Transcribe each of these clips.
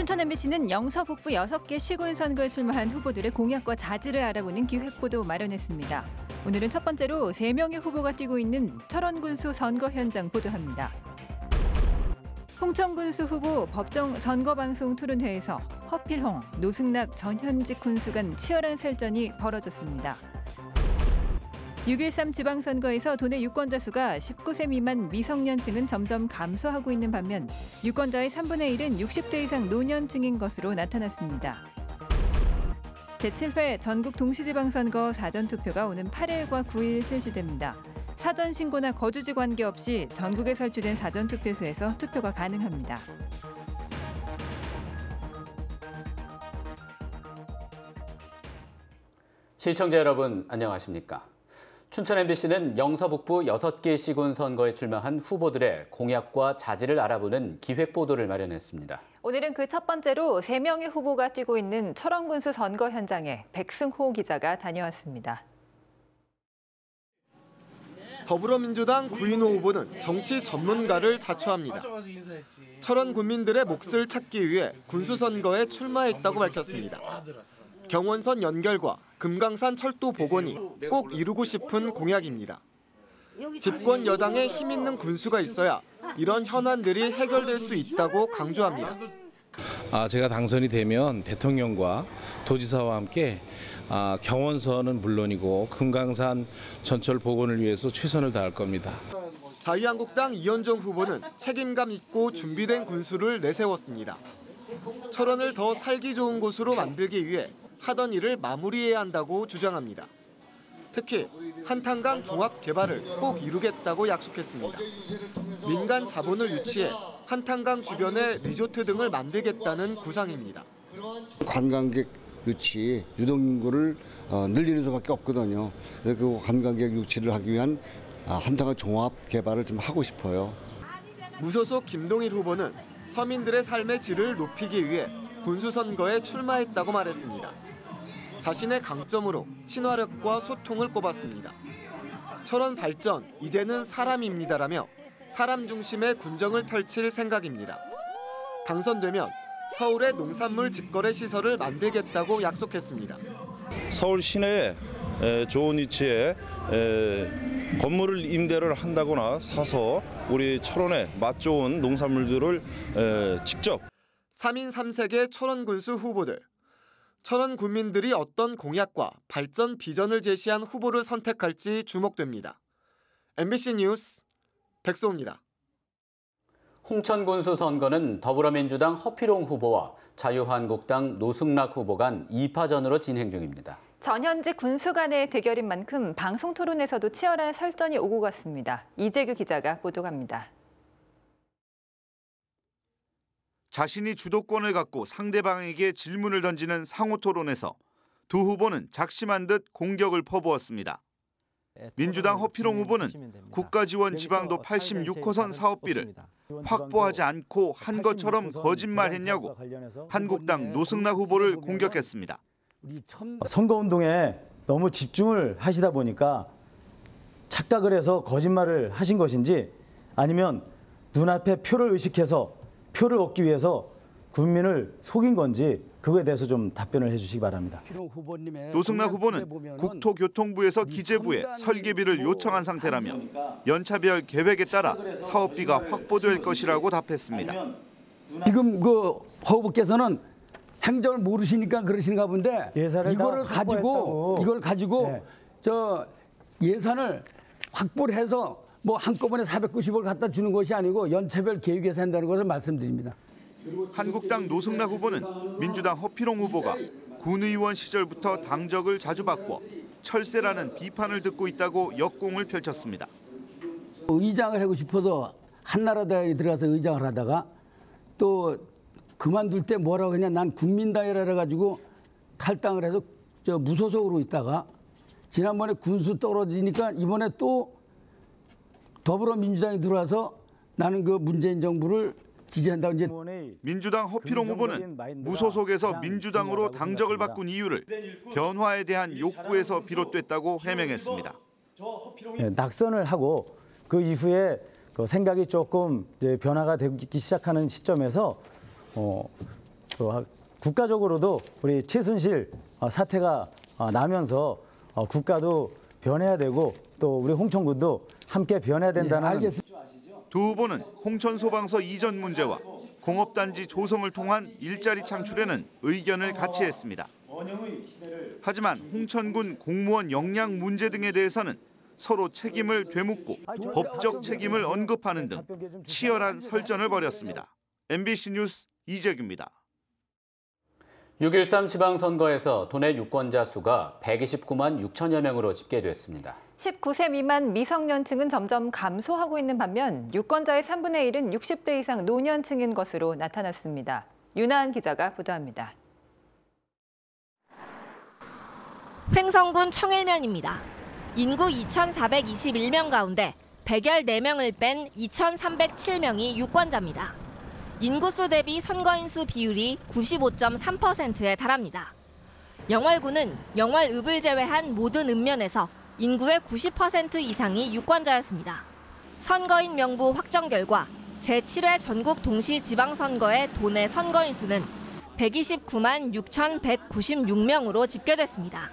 춘천 MBC는 영서 북부 6개 시군 선거에 출마한 후보들의 공약과 자질을 알아보는 기획보도 마련했습니다. 오늘은 첫 번째로 3명의 후보가 뛰고 있는 철원군수 선거 현장 보도합니다. 홍천군수 후보 법정 선거방송 토론회에서 허필홍, 노승락 전현직 군수 간 치열한 설전이 벌어졌습니다. 6.13 지방선거에서 도내 유권자 수가 19세 미만 미성년층은 점점 감소하고 있는 반면 유권자의 3분의 1은 60대 이상 노년층인 것으로 나타났습니다. 제7회 전국 동시지방선거 사전투표가 오는 8일과 9일 실시됩니다. 사전 신고나 거주지 관계없이 전국에 설치된 사전투표소에서 투표가 가능합니다. 시청자 여러분 안녕하십니까? 춘천 MBC는 영서 북부 6개 시군 선거에 출마한 후보들의 공약과 자질을 알아보는 기획보도를 마련했습니다. 오늘은 그 첫 번째로 3명의 후보가 뛰고 있는 철원군수 선거 현장에 백승호 기자가 다녀왔습니다. 더불어민주당 구인호 후보는 정치 전문가를 자처합니다. 철원 군민들의 몫을 찾기 위해 군수선거에 출마했다고 밝혔습니다. 경원선 연결과 금강산 철도 복원이 꼭 이루고 싶은 공약입니다. 집권 여당에 힘 있는 군수가 있어야 이런 현안들이 해결될 수 있다고 강조합니다. 제가 당선이 되면 대통령과 도지사와 함께 경원선은 물론이고 금강산 전철 복원을 위해서 최선을 다할 겁니다. 자유한국당 이현종 후보는 책임감 있고 준비된 군수를 내세웠습니다. 철원을 더 살기 좋은 곳으로 만들기 위해 하던 일을 마무리해야 한다고 주장합니다. 특히 한탄강 종합 개발을 꼭 이루겠다고 약속했습니다. 민간 자본을 유치해 한탄강 주변에 리조트 등을 만들겠다는 구상입니다. 관광객 유치, 유동인구를 늘리는 수밖에 없거든요. 그래서 그 관광객 유치를 하기 위한 한탄강 종합 개발을 좀 하고 싶어요. 무소속 김동일 후보는 서민들의 삶의 질을 높이기 위해 군수선거에 출마했다고 말했습니다. 자신의 강점으로 친화력과 소통을 꼽았습니다. 철원 발전, 이제는 사람입니다라며 사람 중심의 군정을 펼칠 생각입니다. 당선되면 서울의 농산물 직거래 시설을 만들겠다고 약속했습니다. 서울 시내에 좋은 위치에 건물을 임대를 한다거나 사서 우리 철원에 맛 좋은 농산물들을 직접 3인 3색의 철원 군수 후보들. 철원 군민들이 어떤 공약과 발전 비전을 제시한 후보를 선택할지 주목됩니다. MBC 뉴스 백소입니다. 홍천군수 선거는 더불어민주당 허필홍 후보와 자유한국당 노승락 후보 간 2파전으로 진행 중입니다. 전현직 군수 간의 대결인 만큼 방송 토론에서도 치열한 설전이 오고 갔습니다. 이재규 기자가 보도합니다. 자신이 주도권을 갖고 상대방에게 질문을 던지는 상호 토론에서 두 후보는 작심한 듯 공격을 퍼부었습니다. 민주당 허필홍 후보는 국가지원 지방도 86호선 사업비를 확보하지 않고 한 것처럼 거짓말했냐고 한국당 노승락 후보를 공격했습니다. 선거운동에 너무 집중을 하시다 보니까 착각을 해서 거짓말을 하신 것인지 아니면 눈앞에 표를 의식해서 표를 얻기 위해서 국민을 속인 건지 그거에 대해서 좀 답변을 해주시기 바랍니다. 노승락 후보는 국토교통부에서 기재부에 설계비를 요청한 상태라며 연차별 계획에 따라 사업비가 확보될 것이라고 답했습니다. 지금 그 허 후보께서는 행정을 모르시니까 그러신가 본데 이걸 가지고 네. 저 예산을 확보를 해서 뭐 한꺼번에 490을 갖다 주는 것이 아니고 연차별 계획에서 한다는 것을 말씀드립니다. 한국당 노승락 후보는 민주당 허필홍 후보가 군의원 시절부터 당적을 자주 바꿔 철새라는 비판을 듣고 있다고 역공을 펼쳤습니다. 의장을 하고 싶어서 한나라당에 들어가서 의장을 하다가 또 그만둘 때 뭐라고 하냐, 난 국민당이라 해가지고 탈당을 해서 저 무소속으로 있다가 지난번에 군수 떨어지니까 이번에 또 더불어민주당이 들어와서 나는 그 문재인 정부를 지지한다고 이제. 민주당 허필홍 후보는 무소속에서 민주당으로 당적을 바꾼 이유를 변화에 대한 욕구에서 비롯됐다고 해명했습니다. 낙선을 하고 그 이후에 그 생각이 조금 이제 변화가 되기 시작하는 시점에서 또 국가적으로도 우리 최순실 사태가 나면서 국가도 변해야 되고 또 우리 홍천군도 함께 변해야 된다는. 두 후보는 홍천 소방서 이전 문제와 공업단지 조성을 통한 일자리 창출에는 의견을 같이 했습니다. 하지만 홍천군 공무원 역량 문제 등에 대해서는 서로 책임을 되묻고 법적 책임을 언급하는 등 치열한 설전을 벌였습니다. MBC 뉴스 이재규입니다. 6.13 지방선거에서 도내 유권자 수가 129만 6천여 명으로 집계됐습니다. 19세 미만 미성년층은 점점 감소하고 있는 반면 유권자의 3분의 1은 60대 이상 노년층인 것으로 나타났습니다. 윤하은 기자가 보도합니다. 횡성군 청일면입니다. 인구 2,421명 가운데 114명을 뺀 2,307명이 유권자입니다. 인구수 대비 선거인수 비율이 95.3%에 달합니다. 영월군은 영월읍을 제외한 모든 읍면에서 인구의 90% 이상이 유권자였습니다. 선거인 명부 확정 결과 제7회 전국 동시지방선거의 도내 선거인 수는 129만 6,196명으로 집계됐습니다.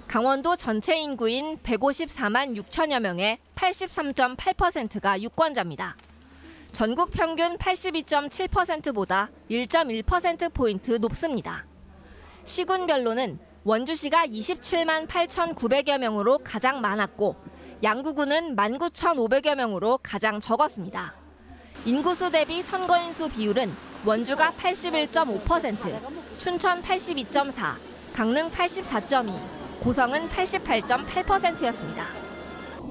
강원도 전체 인구인 154만 6천여 명의 83.8%가 유권자입니다. 전국 평균 82.7%보다 1.1%포인트 높습니다. 시군별로는 원주시가 27만 8,900여 명으로 가장 많았고 양구군은 19,500여 명으로 가장 적었습니다. 인구수 대비 선거인수 비율은 원주가 81.5%, 춘천 82.4%, 강릉 84.2%, 고성은 88.8%였습니다.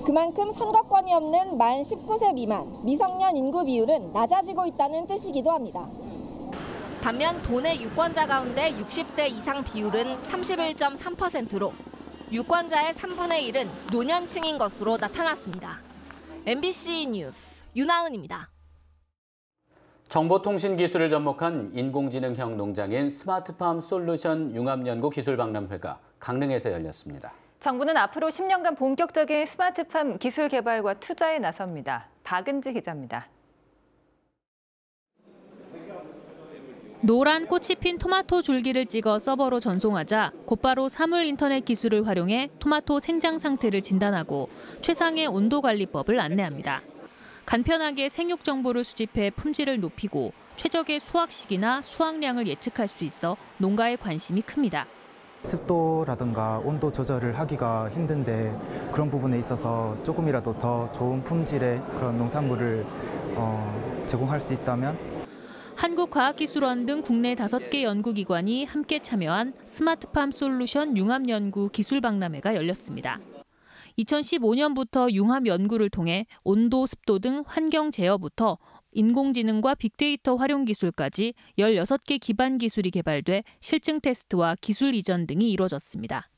그만큼 선거권이 없는 만 19세 미만 미성년 인구 비율은 낮아지고 있다는 뜻이기도 합니다. 반면 도내 유권자 가운데 60대 이상 비율은 31.3%로 유권자의 3분의 1은 노년층인 것으로 나타났습니다. MBC 뉴스 윤하은입니다. 정보통신기술을 접목한 인공지능형 농장인 스마트팜 솔루션 융합연구기술박람회가 강릉에서 열렸습니다. 정부는 앞으로 10년간 본격적인 스마트팜 기술 개발과 투자에 나섭니다. 박은지 기자입니다. 노란 꽃이 핀 토마토 줄기를 찍어 서버로 전송하자 곧바로 사물 인터넷 기술을 활용해 토마토 생장 상태를 진단하고 최상의 온도 관리법을 안내합니다. 간편하게 생육 정보를 수집해 품질을 높이고 최적의 수확 시기나 수확량을 예측할 수 있어 농가의 관심이 큽니다. 습도라든가 온도 조절을 하기가 힘든데 그런 부분에 있어서 조금이라도 더 좋은 품질의 그런 농산물을 제공할 수 있다면. 한국과학기술원 등 국내 5개 연구기관이 함께 참여한 스마트팜 솔루션 융합연구 기술박람회가 열렸습니다. 2015년부터 융합 연구를 통해 온도, 습도 등 환경 제어부터 인공지능과 빅데이터 활용 기술까지 16개 기반 기술이 개발돼 실증 테스트와 기술 이전 등이 이루어졌습니다.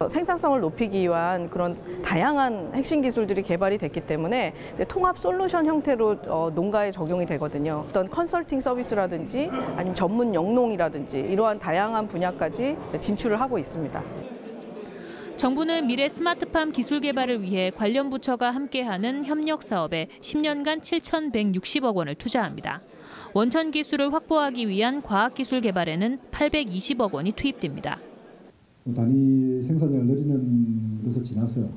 생산성을 높이기 위한 그런 다양한 핵심 기술들이 개발이 됐기 때문에 통합 솔루션 형태로 농가에 적용이 되거든요. 어떤 컨설팅 서비스라든지 아니면 전문 영농이라든지 이러한 다양한 분야까지 진출을 하고 있습니다. 정부는 미래 스마트팜 기술 개발을 위해 관련 부처가 함께하는 협력 사업에 10년간 7,160억 원을 투자합니다. 원천 기술을 확보하기 위한 과학기술 개발에는 820억 원이 투입됩니다. 단위 생산량을 늘리는 것을 지나서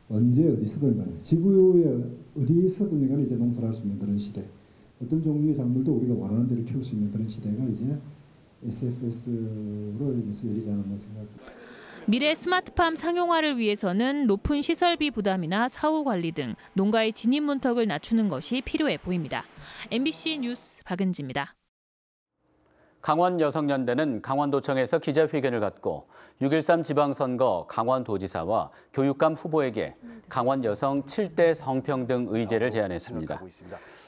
언제 어디서든 간에 지구에 어디서든 간에 이제 농사를 할 수 있는 그런 시대. 어떤 종류의 작물도 우리가 원하는 대로 키울 수 있는 그런 시대가 이제 SFS로 인해서 열리지 않았나 생각합니다. 미래 스마트팜 상용화를 위해서는 높은 시설비 부담이나 사후 관리 등 농가의 진입 문턱을 낮추는 것이 필요해 보입니다. MBC 뉴스 박은지입니다. 강원여성연대는 강원도청에서 기자회견을 갖고 6.13 지방선거 강원도지사와 교육감 후보에게 강원여성 7대 성평등 의제를 제안했습니다.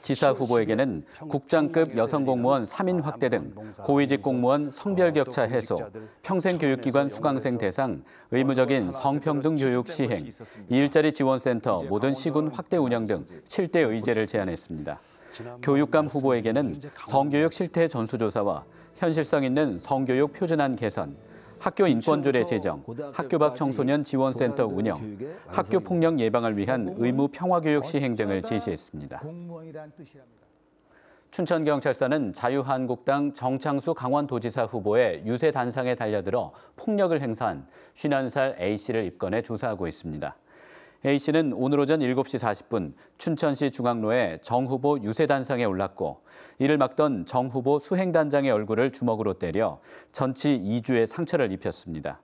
지사 후보에게는 국장급 여성공무원 3인 확대 등 고위직 공무원 성별격차 해소, 평생교육기관 수강생 대상, 의무적인 성평등 교육 시행, 일자리 지원센터 모든 시군 확대 운영 등 7대 의제를 제안했습니다. 교육감 후보에게는 성교육 실태 전수조사와 현실성 있는 성교육 표준안 개선, 학교 인권조례 제정, 학교 밖 청소년 지원센터 운영, 학교 폭력 예방을 위한 의무 평화교육 시행 등을 제시했습니다. 춘천경찰서는 자유한국당 정창수 강원도지사 후보의 유세 단상에 달려들어 폭력을 행사한 51살 A씨를 입건해 조사하고 있습니다. A씨는 오늘 오전 7시 40분 춘천시 중앙로에 정 후보 유세 단상에 올랐고 이를 막던 정 후보 수행단장의 얼굴을 주먹으로 때려 전치 2주의 상처를 입혔습니다.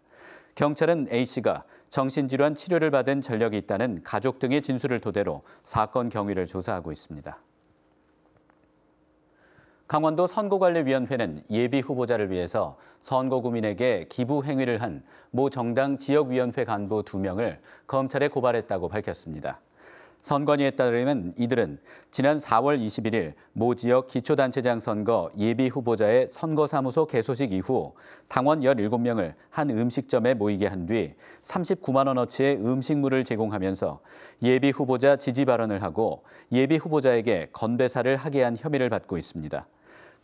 경찰은 A씨가 정신질환 치료를 받은 전력이 있다는 가족 등의 진술을 토대로 사건 경위를 조사하고 있습니다. 강원도 선거관리위원회는 예비 후보자를 위해서 선거구민에게 기부 행위를 한 모 정당 지역위원회 간부 2명을 검찰에 고발했다고 밝혔습니다. 선관위에 따르면 이들은 지난 4월 21일 모 지역 기초단체장 선거 예비 후보자의 선거사무소 개소식 이후 당원 17명을 한 음식점에 모이게 한 뒤 39만 원어치의 음식물을 제공하면서 예비 후보자 지지 발언을 하고 예비 후보자에게 건배사를 하게 한 혐의를 받고 있습니다.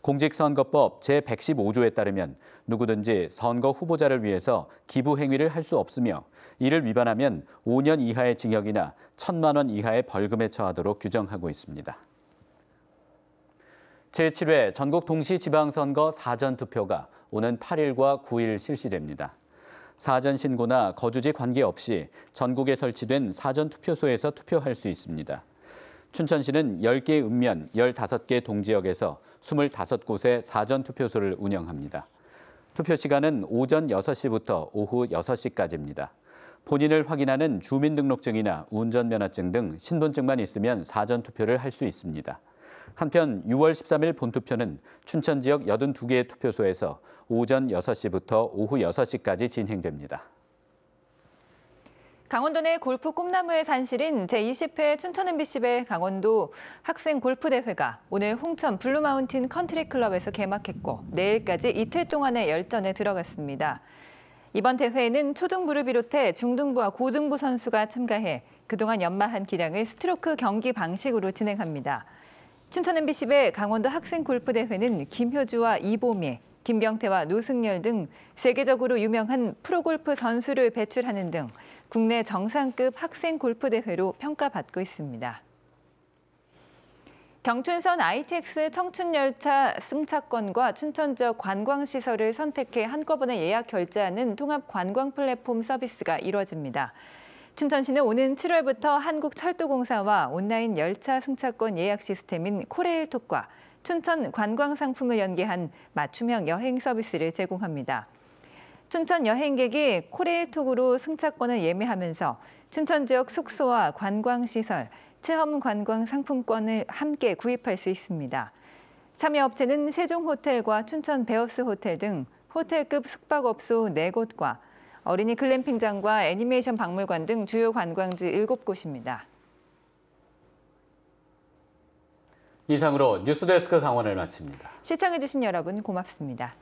공직선거법 제115조에 따르면 누구든지 선거 후보자를 위해서 기부 행위를 할 수 없으며 이를 위반하면 5년 이하의 징역이나 1,000만 원 이하의 벌금에 처하도록 규정하고 있습니다. 제7회 전국 동시지방선거 사전투표가 오는 8일과 9일 실시됩니다. 사전 신고나 거주지 관계없이 전국에 설치된 사전투표소에서 투표할 수 있습니다. 춘천시는 10개 읍면 15개 동지역에서 25곳의 사전투표소를 운영합니다. 투표 시간은 오전 6시부터 오후 6시까지입니다. 본인을 확인하는 주민등록증이나 운전면허증 등 신분증만 있으면 사전투표를 할 수 있습니다. 한편 6월 13일 본투표는 춘천 지역 82개의 투표소에서 오전 6시부터 오후 6시까지 진행됩니다. 강원도 내 골프 꿈나무의 산실인 제20회 춘천 MBC배 강원도 학생 골프대회가 오늘 홍천 블루마운틴 컨트리클럽에서 개막했고 내일까지 이틀 동안의 열전에 들어갔습니다. 이번 대회에는 초등부를 비롯해 중등부와 고등부 선수가 참가해 그동안 연마한 기량을 스트로크 경기 방식으로 진행합니다. 춘천 MBC배 강원도 학생 골프대회는 김효주와 이보미, 김병태와 노승열 등 세계적으로 유명한 프로골프 선수를 배출하는 등 국내 정상급 학생 골프 대회로 평가받고 있습니다. 경춘선 ITX 청춘열차 승차권과 춘천 지역 관광시설을 선택해 한꺼번에 예약 결제하는 통합 관광 플랫폼 서비스가 이뤄집니다. 춘천시는 오는 7월부터 한국철도공사와 온라인 열차 승차권 예약 시스템인 코레일톡과 춘천 관광 상품을 연계한 맞춤형 여행 서비스를 제공합니다. 춘천 여행객이 코레일톡으로 승차권을 예매하면서 춘천 지역 숙소와 관광시설, 체험 관광 상품권을 함께 구입할 수 있습니다. 참여업체는 세종호텔과 춘천 베어스 호텔 등 호텔급 숙박업소 4곳과 어린이 글램핑장과 애니메이션 박물관 등 주요 관광지 7곳입니다. 이상으로 뉴스데스크 강원을 마칩니다. 시청해주신 여러분 고맙습니다.